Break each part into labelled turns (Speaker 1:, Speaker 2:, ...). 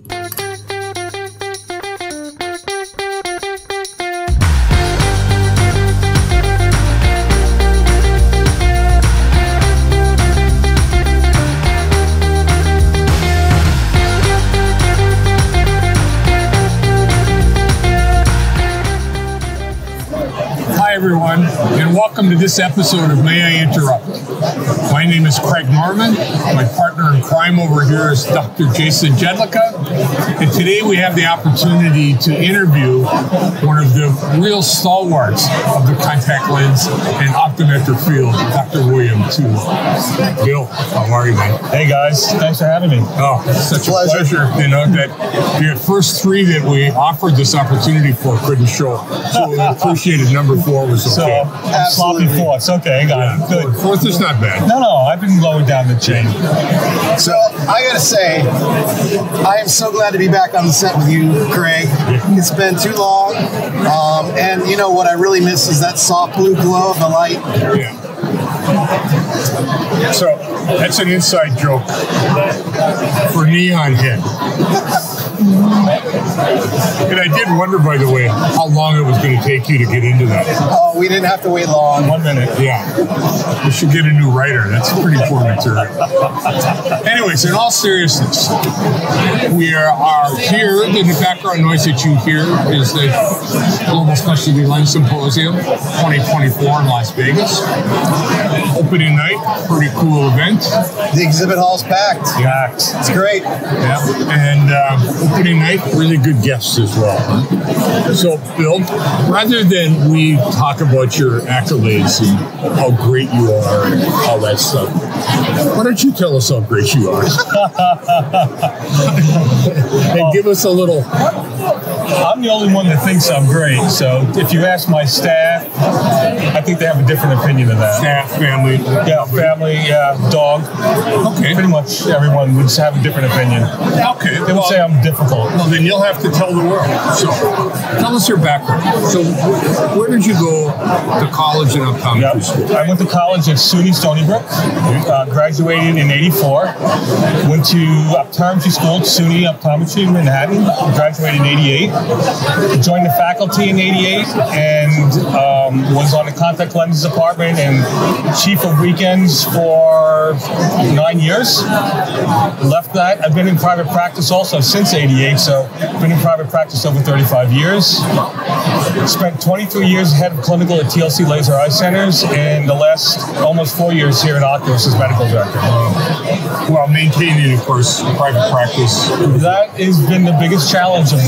Speaker 1: Hi everyone, and welcome to this episode of May I Interrupt. My name is Craig Norman. My partner in crime over here is Dr. Jason Jedlicka, and today we have the opportunity to interview one of the real stalwarts of the contact lens and optometric field, Dr. William Tullo. Bill, how are you, man?
Speaker 2: Hey guys, thanks for having me.
Speaker 1: Oh, it's such a pleasure. You know, that the first three that we offered this opportunity for couldn't show, so we appreciated number 4 was okay.
Speaker 2: So, sloppy fourth. Okay, got it. Good.
Speaker 1: Fourth is not bad.
Speaker 2: No, I've been going down the chain.
Speaker 3: So, I gotta say, I am so glad to be back on the set with you, Craig. It's been too long, and you know what I really miss is that soft blue glow of the light.
Speaker 1: Yeah. So, that's an inside joke for Neon Head. And I did wonder, by the way, how long it was going to take you to get into that.
Speaker 3: Oh, we didn't have to wait long.
Speaker 2: 1 minute.
Speaker 1: Yeah. We should get a new writer. That's pretty poor material. Anyways, in all seriousness, we are here. The background noise that you hear is the Global Specialty Lens Symposium 2024 in Las Vegas. Opening night, pretty cool event.
Speaker 3: The exhibit hall's packed.
Speaker 1: Yeah.
Speaker 3: It's great.
Speaker 1: Yeah. And opening night, really good guests as well. So, Bill, rather than we talk about your accolades and how great you are and all that stuff, why don't you tell us how great you are? And give us a little...
Speaker 2: I'm the only one that thinks I'm great, so if you ask my staff, I think they have a different opinion of that.
Speaker 1: Staff, family.
Speaker 2: Yeah, family, dog.
Speaker 1: Okay.
Speaker 2: Pretty much everyone would have a different opinion.
Speaker 1: Okay.
Speaker 2: They would say I'm difficult.
Speaker 1: Well, then you'll have to tell the world. So, tell us your background. So, where did you go to college and optometry school?
Speaker 2: I went to college at SUNY Stony Brook, graduated in '84, went to optometry school at SUNY Optometry in Manhattan, graduated in '88, joined the faculty in '88, and was on the contact lenses department and chief of weekends for 9 years. Left that. I've been in private practice also since '88, so been in private practice over 35 years. Spent 23 years head of clinical at TLC Laser Eye Centers, and the last almost 4 years here at OCULUS as medical director.
Speaker 1: Well, maintaining, of course, private practice.
Speaker 2: That has been the biggest challenge of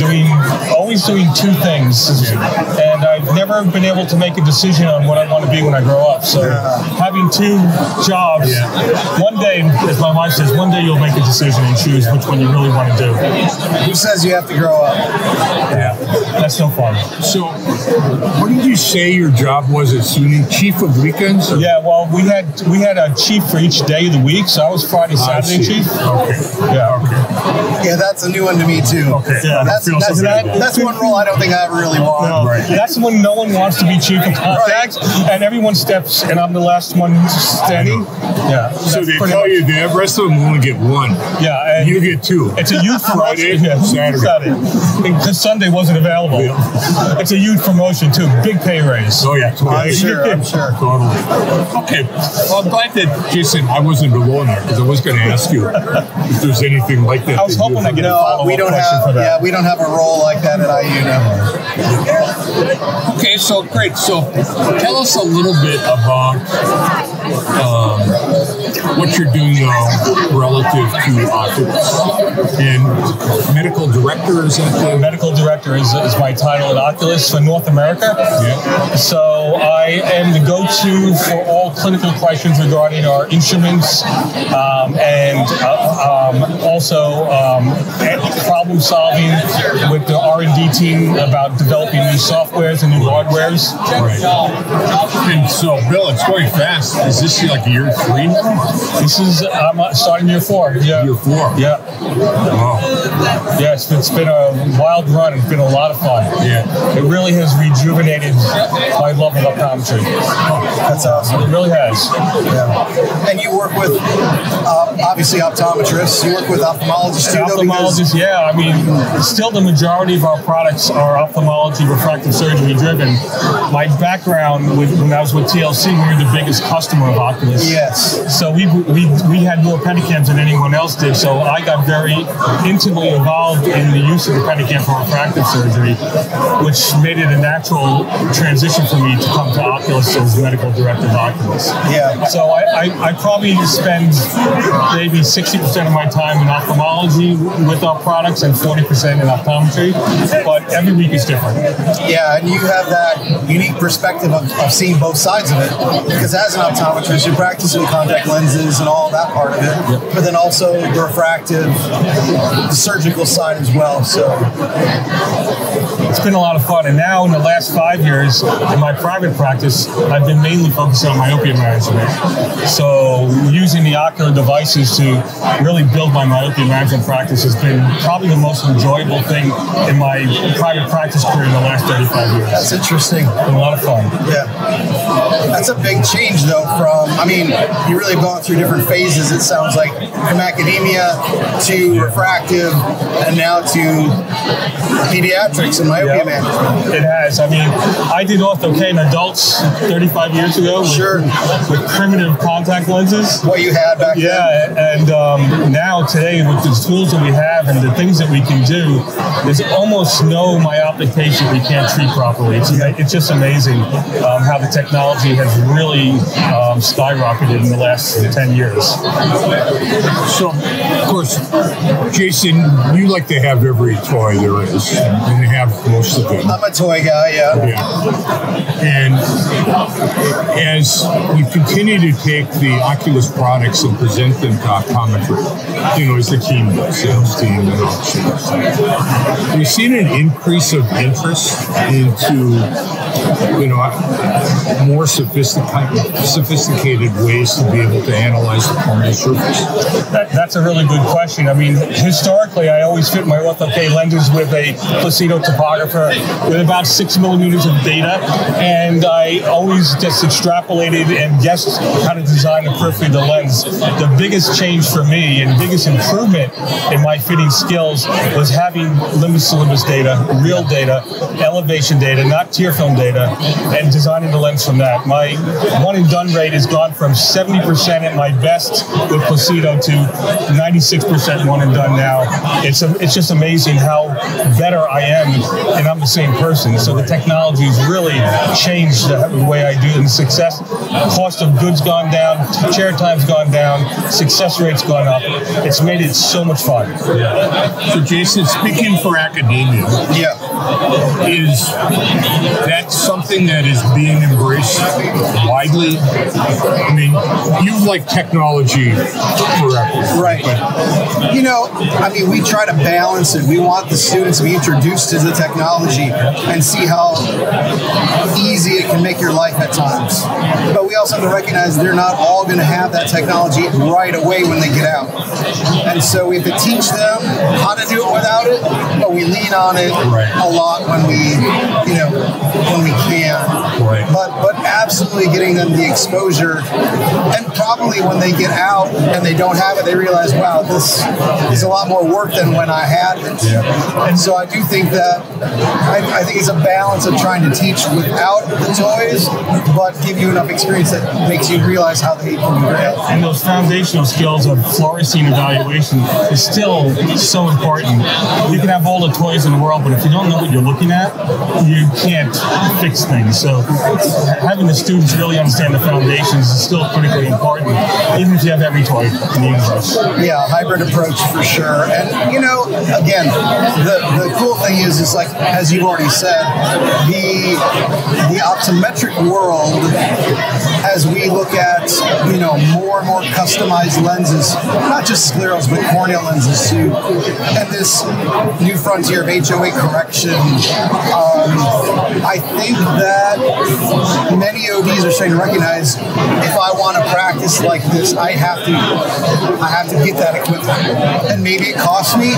Speaker 2: always doing two things. And I've never been able to make a decision on what I want to be when I grow up. So having two jobs, one day, as my wife says, one day you'll make a decision and choose which one you really want to do.
Speaker 3: Who says you have to grow up?
Speaker 2: Yeah, that's no fun.
Speaker 1: So, what did you say your job was at SUNY? Chief of weekends?
Speaker 2: Yeah, well, we had a chief for each day of the week, so I was Friday, Saturday chief.
Speaker 1: Okay.
Speaker 2: Yeah. Okay.
Speaker 3: Yeah, that's a new one to me too.
Speaker 1: Okay.
Speaker 2: Yeah.
Speaker 3: That's one role I don't think I ever really want.
Speaker 2: No,
Speaker 1: right.
Speaker 2: That's when no one wants to be chief of contacts, and everyone steps, and I'm the last one standing. Yeah.
Speaker 1: So they tell you the rest of them only get one.
Speaker 2: Yeah. And
Speaker 1: you get two.
Speaker 2: It's a youth
Speaker 1: Friday,
Speaker 2: promotion.
Speaker 1: Saturday.
Speaker 2: Because Sunday wasn't available. Yeah. It's a youth promotion too. Big pay raise.
Speaker 1: Oh yeah, totally.
Speaker 3: I'm sure.
Speaker 1: Totally. Okay. Well, I'm glad that Jason, I wasn't alone there because I was going to ask you if there's anything like that.
Speaker 2: I was hoping I get a follow-up question for that.
Speaker 3: Yeah, we don't have a role like that at IU now.
Speaker 1: Okay, so great. So tell us a little bit about what you're doing now relative to Oculus. And medical director, is that the...
Speaker 2: Medical director is my title at Oculus for North America.
Speaker 1: Yeah.
Speaker 2: So I am the go-to for all clinical questions regarding our instruments and also problem solving with the R&D team about developing new softwares and new hardwares.
Speaker 1: Right. And so, Bill, it's going fast. Is this like year 3 now?
Speaker 2: This is, I'm starting year 4. Yeah.
Speaker 1: Year 4?
Speaker 2: Yeah.
Speaker 1: Wow.
Speaker 2: Yes, it's been a wild run. It's been a lot of fun.
Speaker 1: Yeah.
Speaker 2: It really has rejuvenated my love of optometry.
Speaker 3: That's awesome.
Speaker 2: It really has.
Speaker 3: Yeah. And you work with, obviously, optometrists. You work with ophthalmologists too, though,
Speaker 2: Ophthalmologists, yeah. I mean, still the majority of our products are ophthalmology, refractive surgery driven. My background, when I was with TLC, we were the biggest customer of Oculus.
Speaker 3: Yes.
Speaker 2: So we had more Pedicams than anyone else did. So I got very intimately involved in the use of the Pedicam for refractive surgery, which made it a natural transition for me to come to Oculus as medical director of Oculus.
Speaker 3: Yeah.
Speaker 2: So I probably spend maybe 60% of my time in ophthalmology with our products and 40% in optometry, but every week is different.
Speaker 3: Yeah, and you have that unique perspective of seeing both sides of it, because as an optometrist, you're practicing contact lenses and all that part of it, but then also the refractive, the surgical side as well. So
Speaker 2: it's been a lot of fun, and now in the last 5 years in my private practice, I've been mainly focused on myopia management. So using the ocular devices to really build my myopia management practice has been probably the most enjoyable thing in my private practice career in the last 35 years.
Speaker 3: that's interesting.
Speaker 2: It's been a lot of fun.
Speaker 3: Yeah. That's a big change, though, from, I mean, you really have gone through different phases, it sounds like, from academia to refractive and now to pediatrics and myopia management.
Speaker 2: It has. I mean, I did ortho-k in adults 35 years ago with primitive contact lenses.
Speaker 3: What you had back then.
Speaker 2: Yeah, and now today with the tools that we have and the things that we can do, there's almost no myopic patient we can't treat properly. It's just amazing how the technology has really skyrocketed in the last 10 years.
Speaker 1: So, of course, Jason, you like to have every toy there is, and have most of them.
Speaker 3: I'm a toy guy, yeah.
Speaker 1: Yeah. And as you continue to take the Oculus products and present them to optometry, as the team does, sales team and all that, we've seen an increase of interest into, more sophisticated ways to be able to analyze the corneal surface.
Speaker 2: That's a really good question. I mean, historically, I always fit my ortho-k lenses with a Placido topographer with about 6 millimeters of data, and I always just extrapolated and guessed how to design the periphery of the lens. The biggest change for me and biggest improvement in my fitting skills was having limbus to limbus data, real data, elevation data, not tear film data, and designing the lens from that. My one and done rate has gone from 70% at my best with Placido to 96% one and done now. It's just amazing how better I am, and I'm the same person. So the technology has really changed the way I do it. And success, cost of goods gone down, chair time's gone down, success rate's gone up. It's made it so much fun.
Speaker 1: Yeah. So Jason, speaking for academia, is that something that is being embraced widely? I mean, you've liked technology forever.
Speaker 3: Right. But, we try to balance it. We want the students to be introduced to the technology and see how easy it can make your life at times. But we also have to recognize they're not all going to have that technology right away when they get out. And so we have to teach them how to do it without it, but we lean on it a lot when we can.
Speaker 1: Right.
Speaker 3: But absolutely getting them the exposure, and probably when they get out and they don't have it, they realize, wow, this is a lot more work than when I had it.
Speaker 1: Yeah.
Speaker 3: And so I do think that I think it's a balance of trying to teach without the toys, but give you enough experience that makes you realize how they can be great.
Speaker 2: And those foundational skills of fluorescein evaluation is still so important. You can have all the toys in the world, but if you don't know what you're looking at, you can't fix things. So having the students really understand the foundations is still critically important, even if you have every toy in the universe.
Speaker 3: Yeah, hybrid approach for sure. And again, the cool thing is like, as you've already said, the optometric world, as we look at more and more customized lenses, not just sclerals but corneal lenses too, and this new frontier of HOA correction question. I think that many ODs are starting to recognize if I want to practice like this, I have to get that equipment. And maybe it costs me,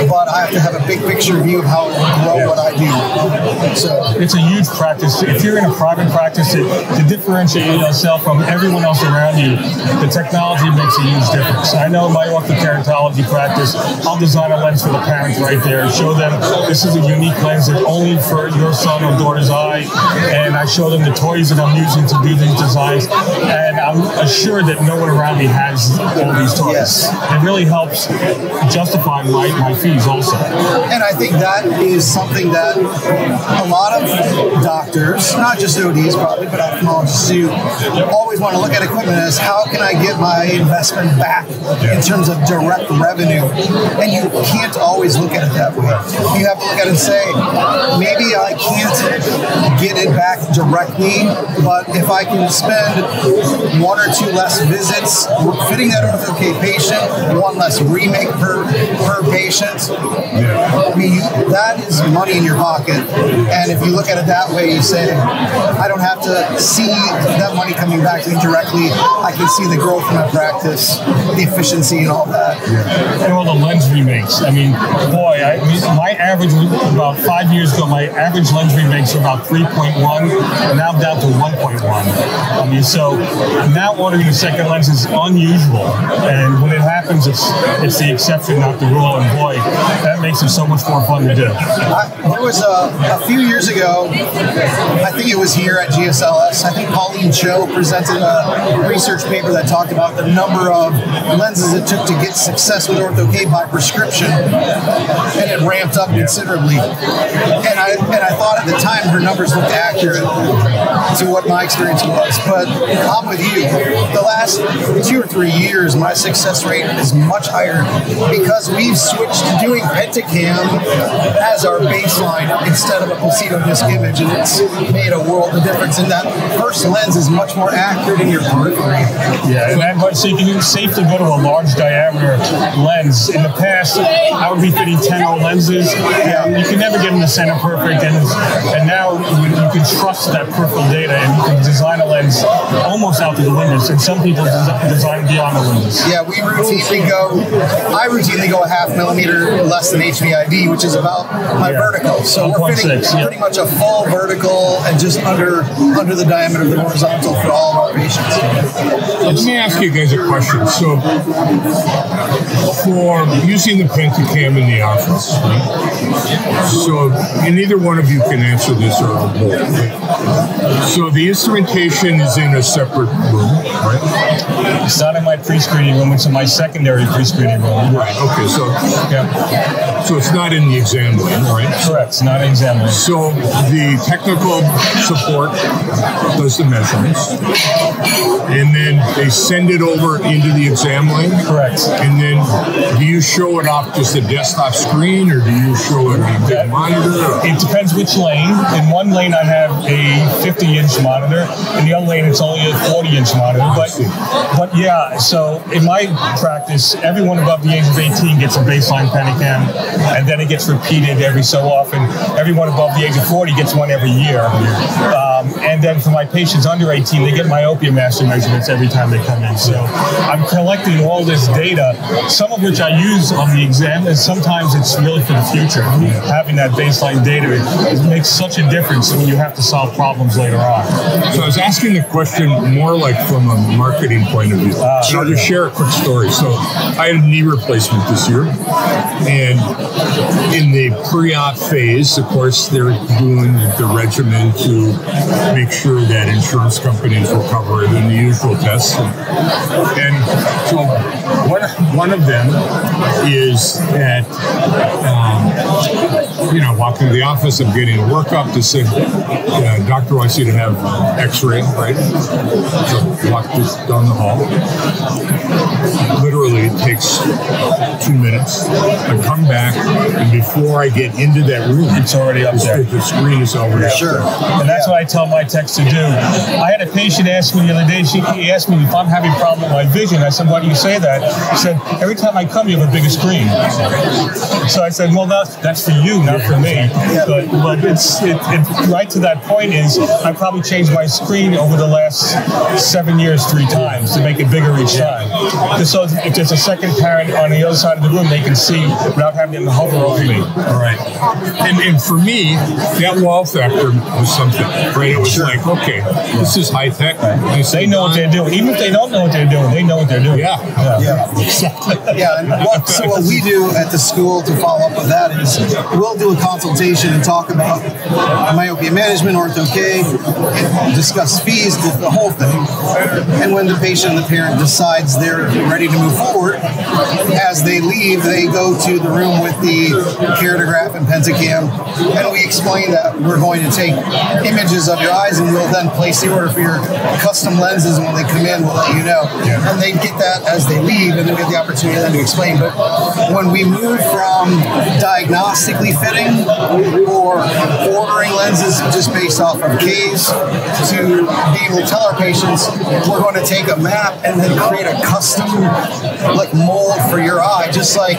Speaker 3: but I have to have a big picture view of how it will grow what I do. So
Speaker 2: it's a huge practice. If you're in a private practice, to differentiate yourself from everyone else around you, the technology makes a huge difference. I know in my orthokeratology practice, I'll design a lens for the parents right there, show them this is a unique lens that's only for your son or daughter's eye, and I show them the toys that I'm using to do these designs, and I'm assured that no one around me has all these toys.
Speaker 3: Yes.
Speaker 2: It really helps justify my fees also.
Speaker 3: And I think that is something that a lot of doctors, not just ODs probably, but ophthalmologists too, always want to look at equipment as how can I get my investment back in terms of direct revenue. And you can't always look at it that way. You have to look at it and say, maybe I can't get it back directly, but if I can spend 1 or 2 less visits fitting that ortho-k patient, 1 less remake per patient, I mean, that is money in your pocket. And if you look at it that way, you say, I don't have to see that money coming back to me directly. I can see the growth in my practice, the efficiency and all that.
Speaker 2: And all the lens remakes. I mean, boy, my average, about 5 years ago, my average lens remakes were about 3.1, and now I'm down to 1.1. I mean, so now ordering a second lens is unusual. And when it happens, it's the exception, not the rule. And boy, that makes it so much more fun to do.
Speaker 3: There was a few years ago, I think it was here at GSLS, I think Pauline Cho presented a research paper that talked about the number of lenses it took to get success with ortho-k by prescription, and it ramped up considerably. And I thought at the time her numbers looked accurate to what my experience was, but I'm with you. The last 2 or 3 years, my success rate is much higher because we've switched to doing pentacam as our baseline instead of a placido disc image, and it's made a world of difference. And that first lens is much more accurate in your periphery.
Speaker 2: Yeah, so you can safely go to a large diameter lens. In the past, I would be fitting 10-0 lenses. And you can never get them to center perfect, and now you can trust that peripheral data, and you can design a lens almost out to the windows, and some people design beyond the windows.
Speaker 3: Yeah, I routinely go a 0.5 millimeter less than HVID, which is about my vertical. So we're fitting pretty much a full vertical and just under the diameter of the horizontal for all of our patients.
Speaker 1: Let me ask you guys a question. So, for using the pentacam in the office, so and either one of you can answer this or both. So the instrumentation is in a separate room, right?
Speaker 2: It's not in my pre-screening room. It's in my secondary pre-screening room.
Speaker 1: Right. Okay. So so it's not in the exam lane, right?
Speaker 2: Correct. It's not in exam lane.
Speaker 1: So the technical support does the measurements, and then they send it over into the exam lane.
Speaker 2: Correct.
Speaker 1: And then do you show it off just a desktop screen, or do you show it on a monitor?
Speaker 2: It depends which lane. In one lane, I have a 50-inch monitor. In the other lane, it's only a 40-inch monitor. But yeah, so in my practice, everyone above the age of 18 gets a baseline pentacam, and then it gets repeated every so often. Everyone above the age of 40 gets one every year. And then for my patients under 18, they get myopia master measurements every time they come in. So I'm collecting all this data, some of which I use on the exam, and sometimes it's really for the future. Having that baseline data, it makes such a difference when you have to solve problems later on.
Speaker 1: So I was asking the question more like from a marketing point of view. So I'll just share a quick story. So I had a knee replacement this year, and in the pre-op phase, of course, they're doing the regimen to make sure that insurance companies will cover it and the usual tests. And so one of them is that, walking to the office, I'm getting a workup to say, doctor wants you to have x-ray, right? So walk just down the hall. Literally, it takes 2 minutes. I come back, and before I get into that room,
Speaker 2: it's already up there.
Speaker 1: The screen is already up there.
Speaker 2: And that's what I tell my techs to do. I had a patient ask me the other day, he asked me if I'm having a problem with my vision. I said, why do you say that? He said, every time I come, you have a bigger screen. So I said, well, that's for you, not for me. But it's right to that point is I probably changed my screen over the last 7 years 3 times to make it bigger each time. Just so if there's a second parent on the other side of the room, they can see without having them hover over me.
Speaker 1: All right. And for me, that wow factor was something, right? It was like, okay, this is high tech.
Speaker 2: They know what they're doing. Even if they don't know what they're doing, they know what they're doing.
Speaker 1: Exactly.
Speaker 3: And so what we do at the school to follow up with that is we'll do a consultation and talk about myopia management, ortho-k, discuss fees, the whole thing. And when the patient and the parent decides they're ready to move forward, as they leave, they go to the room with the keratograph and pentacam, and we explain that we're going to take images of your eyes, and we'll then place the order for your custom lenses, and when they come in, we'll let you know. And they get that as they leave, and then we get the opportunity then to explain. But when we move from diagnostically fitting or ordering lenses just based off of Ks to being able to tell our patients, we're going to take a map and then create a custom like mold for your eye, just like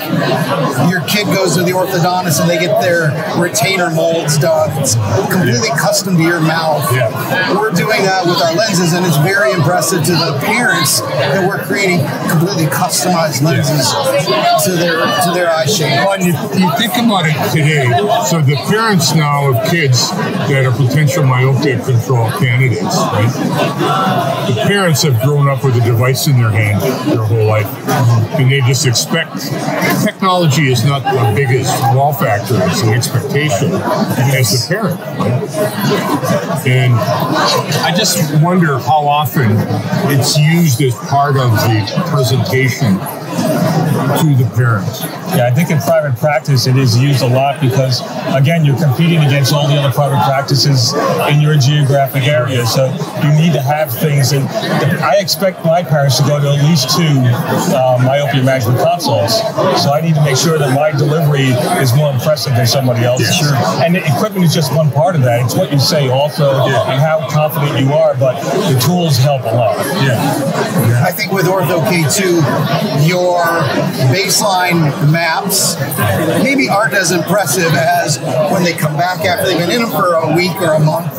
Speaker 3: your kid goes to the orthodontist and they get their retainer molds done. It's completely custom to your mouth. We're doing that with our lenses, and it's very impressive to the parents that we're creating completely customized lenses to their eye shape.
Speaker 1: Well, you think about it today, so the parents now of kids that are potential myopia control candidates, right? The parents have grown up with a device in their hand their whole life, and they just expect technology is not the biggest wow factor, it's an expectation as the parent, right? And I just wonder how often it's used as part of the presentation to the parents.
Speaker 2: Yeah, I think in private practice it is used a lot because, again, you're competing against all the other private practices in your geographic area. So you need to have things. And I expect my parents to go to at least 2 myopia management consults. So I need to make sure that my delivery is more impressive than somebody else's. And the equipment is just one part of that. It's what you say also and how confident you are, but the tools help a lot.
Speaker 3: I think with ortho-k too, your baseline maps maybe aren't as impressive as when they come back after they've been in them for a week or a month.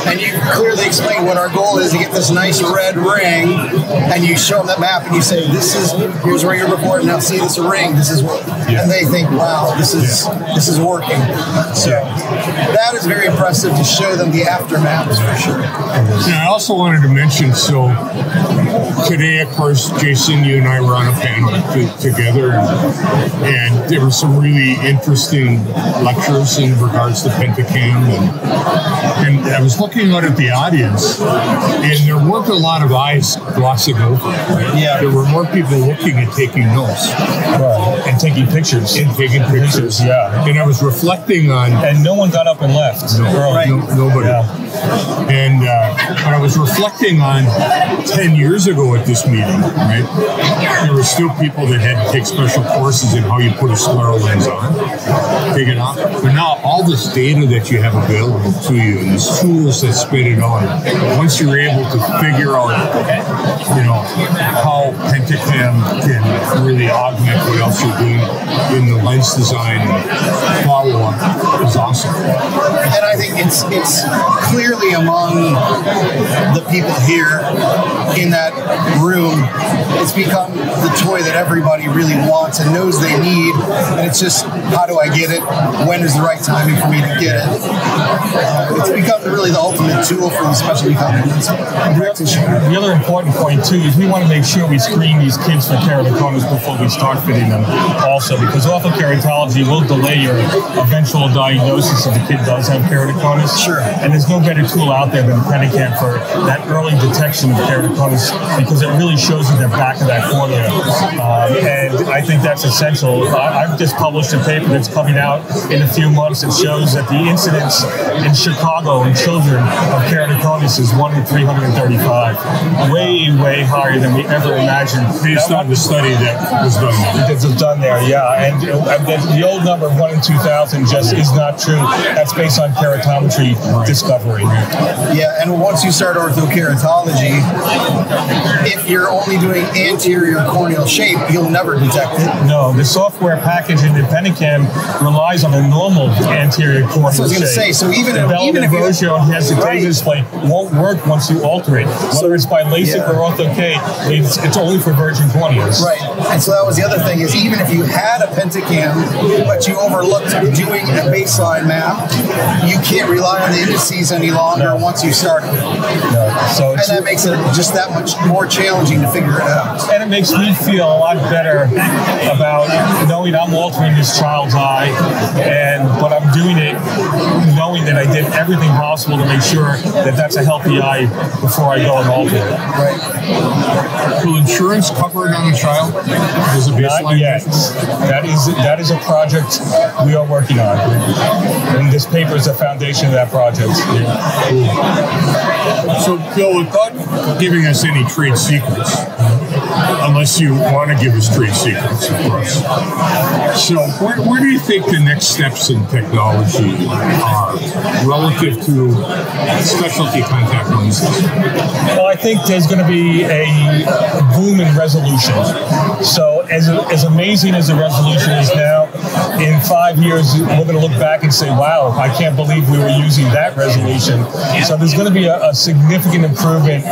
Speaker 3: And you clearly explain what our goal is to get this nice red ring, and you show them that map and you say, here's where you're before, now see this ring, this is what, and they think, wow, this is working. So that is very impressive to show them the aftermath for sure.
Speaker 1: I also wanted to mention, so today, of course, Jason, you and I were on a panel together, and there were some really interesting lectures in regards to Pentacam, and I was looking out at the audience, and there weren't a lot of eyes glossing over. Right? There were more people looking and taking notes.
Speaker 2: And taking pictures.
Speaker 1: And I was reflecting on...
Speaker 2: And no one got up and left.
Speaker 1: Nobody. And when I was reflecting on 10 years ago at this meeting, right, there were still people that had to take special courses in how you put a scleral lens on, take it off. But now all this data that you have available to you and these tools that spit it on, once you're able to figure out, how Pentacam can really augment what else you're doing in the lens design and follow-up is awesome.
Speaker 3: And I think it's clearly among the people here in that room, it's become the toy that everybody really wants and knows they need, and it's just, how do I get it? When is the right timing for me to get it? It's become really the ultimate tool for the specialty practitioner.
Speaker 2: The other important point, too, is we want to make sure we screen these kids for keratoconus before we start fitting them also, because orthokeratology will delay your eventual diagnosis if the kid does have keratoconus. And there's no better tool out there than Pentacam for that early detection of keratoconus, because it really shows you the back of that cornea. And I think that's essential. I've just published a paper that's coming out out in a few months that shows that the incidence in Chicago in children of keratoconus is 1 in 335. Way, way higher than we ever imagined.
Speaker 1: Based on the study that was done there.
Speaker 2: That was done there, yeah. And the old number of 1 in 2,000 just is not true. That's based on keratometry discovery.
Speaker 3: Yeah, and once you start orthokeratology, if you're only doing anterior corneal shape, you'll never detect it.
Speaker 2: No, the software package in the Pennicam relies on a normal anterior corneal shape.
Speaker 3: I was going to say, so even if
Speaker 2: you has the data display won't work once you alter it. Whether it's by LASIK or ortho-k, it's only for virgin corneas.
Speaker 3: Right, and so that was the other thing is even if you had a Pentacam, but you overlooked doing a baseline map, you can't rely on the indices any longer once you start it.
Speaker 2: So
Speaker 3: and that makes it just that much more challenging to figure it out.
Speaker 2: And it makes me feel a lot better about knowing I'm altering this child's eye, but I'm doing it knowing that I did everything possible to make sure that that's a healthy eye before I go and alter it.
Speaker 3: Right.
Speaker 1: Will insurance cover it on the child as a baseline?
Speaker 2: Not yet. That is a project we are working on, and this paper is the foundation of that project.
Speaker 1: So, Bill, without giving us any trade secrets, unless you want to give us trade secrets, of course. So, where do you think the next steps in technology are relative to specialty contact lenses?
Speaker 2: Well, I think there's going to be a boom in resolution. So, as amazing as the resolution is now, in 5 years, we're going to look back and say, wow, I can't believe we were using that resolution. So there's going to be a significant improvement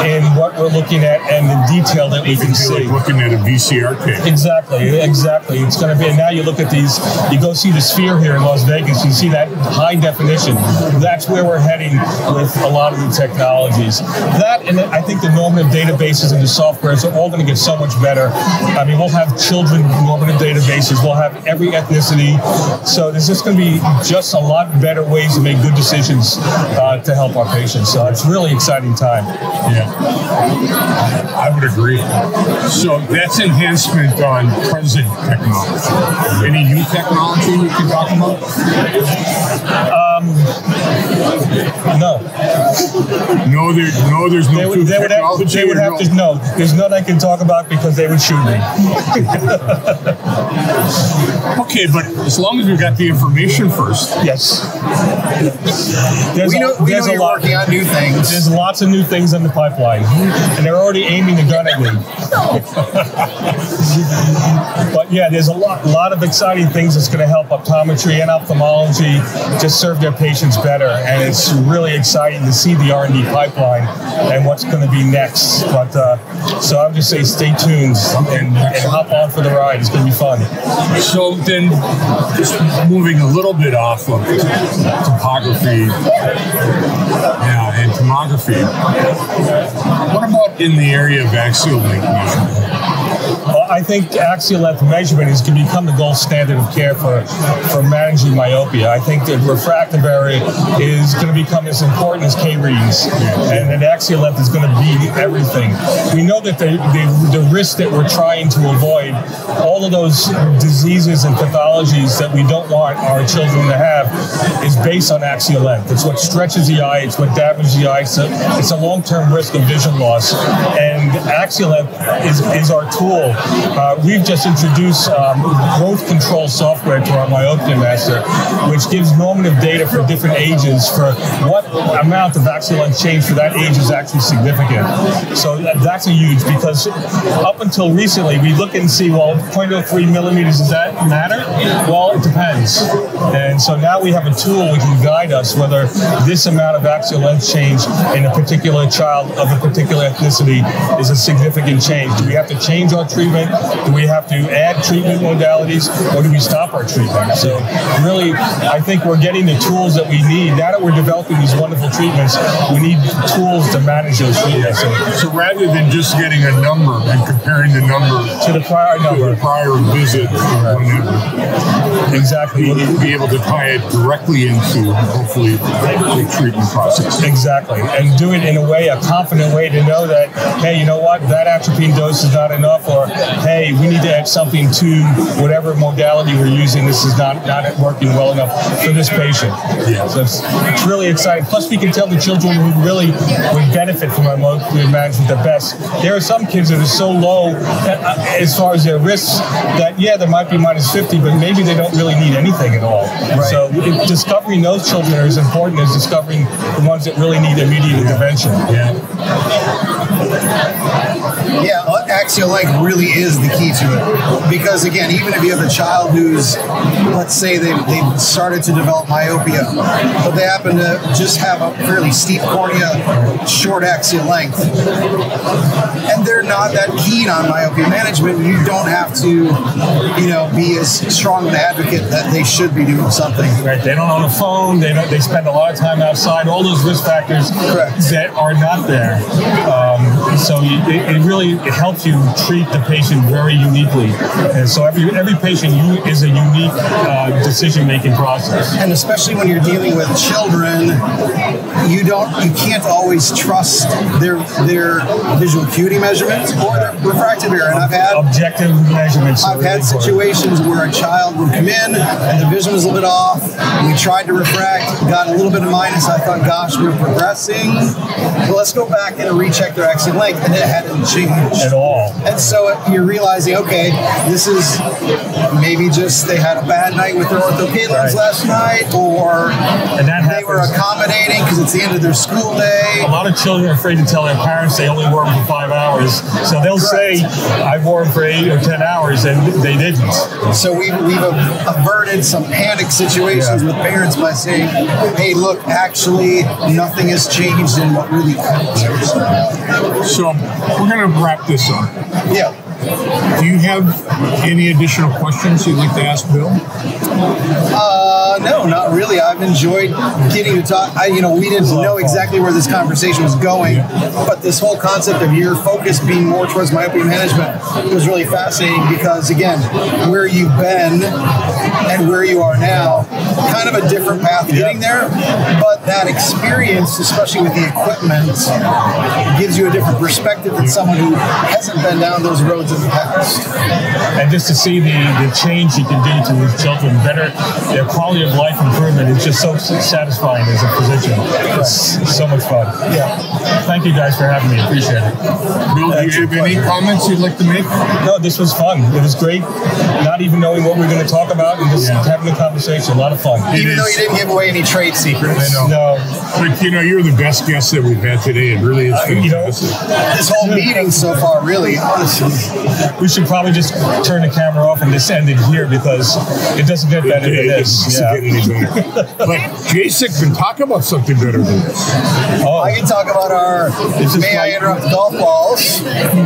Speaker 2: in what we're looking at and the detail that we can see.
Speaker 1: Like looking at a VCR tape.
Speaker 2: Exactly. It's going to be, and now you look at these, you go see the Sphere here in Las Vegas, you see that high definition. That's where we're heading with a lot of the technologies. That, and I think the normative databases and the softwares are all going to get so much better. I mean, we'll have children normative databases, we'll have every ethnicity. So there's just going to be just a lot better ways to make good decisions to help our patients. So it's a really exciting time.
Speaker 1: Yeah, I would agree. So that's enhancement on present technology. Any new technology we can talk about?
Speaker 2: No.
Speaker 1: There's no new technology.
Speaker 2: They would have to know. There's none I can talk about because they would shoot me.
Speaker 1: Okay, but as long as we got the information first.
Speaker 2: Yes.
Speaker 3: We know you're working on new things.
Speaker 2: There's lots of new things in the pipeline, and they're already aiming the gun at me. But yeah, there's a lot of exciting things that's going to help optometry and ophthalmology just serve their patients better, and it's really exciting to see the R&D pipeline and what's going to be next. But so I would just say stay tuned and hop on for the ride. It's going to be fun.
Speaker 1: So then, just moving a little bit off of topography and tomography, what about in the area of axial length measurement?
Speaker 2: Well, I think axial length measurement is going to become the gold standard of care for managing myopia. I think that refractive area is going to become as important as K readings, and that axial length is going to be everything. We know that the risk that we're trying to avoid, all of those diseases and pathologies that we don't want our children to have, is based on axial length. It's what stretches the eye, it's what damages the eye, it's a long-term risk of vision loss, and axial length is our tool. We've just introduced growth control software to our myopia master, which gives normative data for different ages for what amount of axial length change for that age is actually significant. So that's a huge, because up until recently, we look and see, well, 0.03 millimeters, does that matter? Well, it depends. And so now we have a tool which can guide us whether this amount of axial length change in a particular child of a particular ethnicity is a significant change. Do we have to change our treatment? Do we have to add treatment modalities, or do we stop our treatment? So really, I think we're getting the tools that we need. Now that we're developing these wonderful treatments, we need tools to manage those treatments.
Speaker 1: So rather than just getting a number and comparing the number
Speaker 2: to the prior number,
Speaker 1: to the prior visit,
Speaker 2: exactly.
Speaker 1: be able to tie it directly into, hopefully, the treatment process.
Speaker 2: Exactly. And do it in a way, a confident way to know that, hey, you know what, that atropine dose is not enough, or, hey, we need to add something to whatever modality we're using. This is not working well enough for this patient.
Speaker 1: Yeah.
Speaker 2: So it's really exciting. Plus, we can tell the children who really would benefit from our myopia management the best. There are some kids that are so low as far as their risks that, yeah, there might be minus 50, but maybe they don't really need anything at all.
Speaker 3: Right.
Speaker 2: So discovering those children are as important as discovering the ones that really need immediate intervention.
Speaker 3: Yeah, axial length really is the key to it. Because again, even if you have a child who's, let's say they've started to develop myopia, but they happen to just have a fairly steep cornea, short axial length, and they're not that keen on myopia management, you don't have to, be as strong an advocate that they should be doing something.
Speaker 2: Right, they don't own a phone, they spend a lot of time outside, all those risk factors that are not there. So it helps you treat the patient very uniquely. And so every patient is a unique decision-making process.
Speaker 3: And especially when you're dealing with children, you can't always trust their visual acuity measurements or their refractive error. And I've had
Speaker 2: objective measurements.
Speaker 3: I've had situations where a child would come in and the vision was a little bit off. We tried to refract, got a little bit of minus. I thought, gosh, we're progressing. Well, let's go back and recheck their axial length, and it hadn't changed
Speaker 2: at all.
Speaker 3: And so you're realizing, okay, this is maybe just they had a bad night with their ortho-k lens last night, or they were accommodating because it's the end of their school day.
Speaker 2: A lot of children are afraid to tell their parents they only wore them for 5 hours, so they'll say, I wore them for 8 or 10 hours, and they didn't.
Speaker 3: So we've averted some panic situations with parents by saying, hey, look, actually, nothing has changed in what really counts.
Speaker 1: So we're going to wrap this up.
Speaker 3: Yeah.
Speaker 1: Do you have any additional questions you'd like to ask Bill?
Speaker 3: No, not really. I've enjoyed getting to talk. We didn't know exactly where this conversation was going, but this whole concept of your focus being more towards myopia management was really fascinating because, again, where you've been and where you are now, kind of a different path getting there, but that experience, especially with the equipment, gives you a different perspective than someone who hasn't been down those roads in the past.
Speaker 2: And just to see the change you can do to these children, their quality of life improvement is just so satisfying as a physician. It's so much fun.
Speaker 3: Yeah.
Speaker 2: Thank you guys for having me. Appreciate it.
Speaker 1: Bill, do you have any comments you'd like to make?
Speaker 2: No, this was fun. It was great. Not even knowing what we were going to talk about and just having a conversation. A lot of fun.
Speaker 3: Even though you didn't give away any trade secrets.
Speaker 1: I know.
Speaker 2: No.
Speaker 1: But, you're the best guest that we've had today. It really is fantastic.
Speaker 3: This whole meeting so far, really, honestly.
Speaker 2: We should probably just turn the camera off and just end it here because it doesn't get better than this.
Speaker 1: It doesn't get any better. But Jason can talk about something better than this.
Speaker 3: Oh. I can talk about our May I Interrupt golf balls,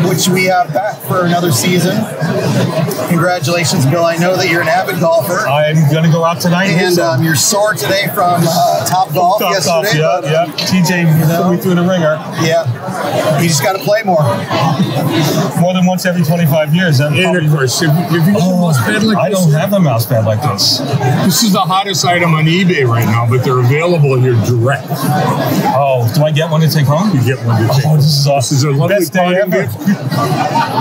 Speaker 3: which we have back for another season. Congratulations, Bill. I know that you're an avid golfer.
Speaker 2: I'm going to go out tonight.
Speaker 3: And you're sore today from Top Golf yesterday.
Speaker 2: Yeah. TJ put me through the ringer.
Speaker 3: Yeah. You just got to play more.
Speaker 2: More than once every 25 years.
Speaker 1: And of course, if you get a mouse pad like this.
Speaker 2: I don't have a mouse pad like this.
Speaker 1: This is the hottest item on eBay right now, but they're available here direct.
Speaker 2: Oh, do I get one to take home?
Speaker 1: You get one to take home.
Speaker 2: This is awesome.
Speaker 1: This is a lovely
Speaker 2: Best day
Speaker 1: parting
Speaker 2: ever.
Speaker 1: gift.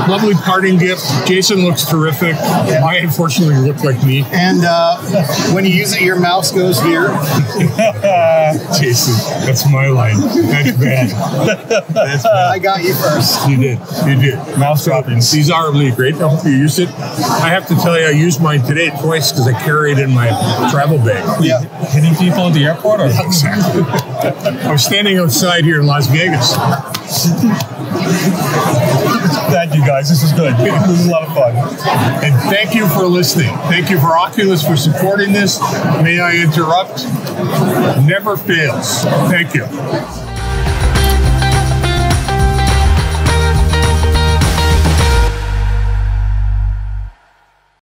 Speaker 1: Lovely parting gift. Jason looks terrific. I unfortunately look like me.
Speaker 3: And when you use it, your mouse goes here.
Speaker 1: Jason, that's my line. That's bad. That's bad.
Speaker 3: I got you first.
Speaker 1: You did.
Speaker 2: Mouse droppings.
Speaker 1: These are really great. I hope you use it. I have to tell you, I used mine today twice because I carry it in my travel bag.
Speaker 3: Yeah.
Speaker 2: Hitting people at the airport? Or?
Speaker 1: Exactly. I was standing outside here in Las Vegas.
Speaker 2: Thank you, guys. This was good. This was a lot of fun.
Speaker 1: And thank you for listening. Thank you for Oculus for supporting this. May I interrupt? Never fails. Thank you.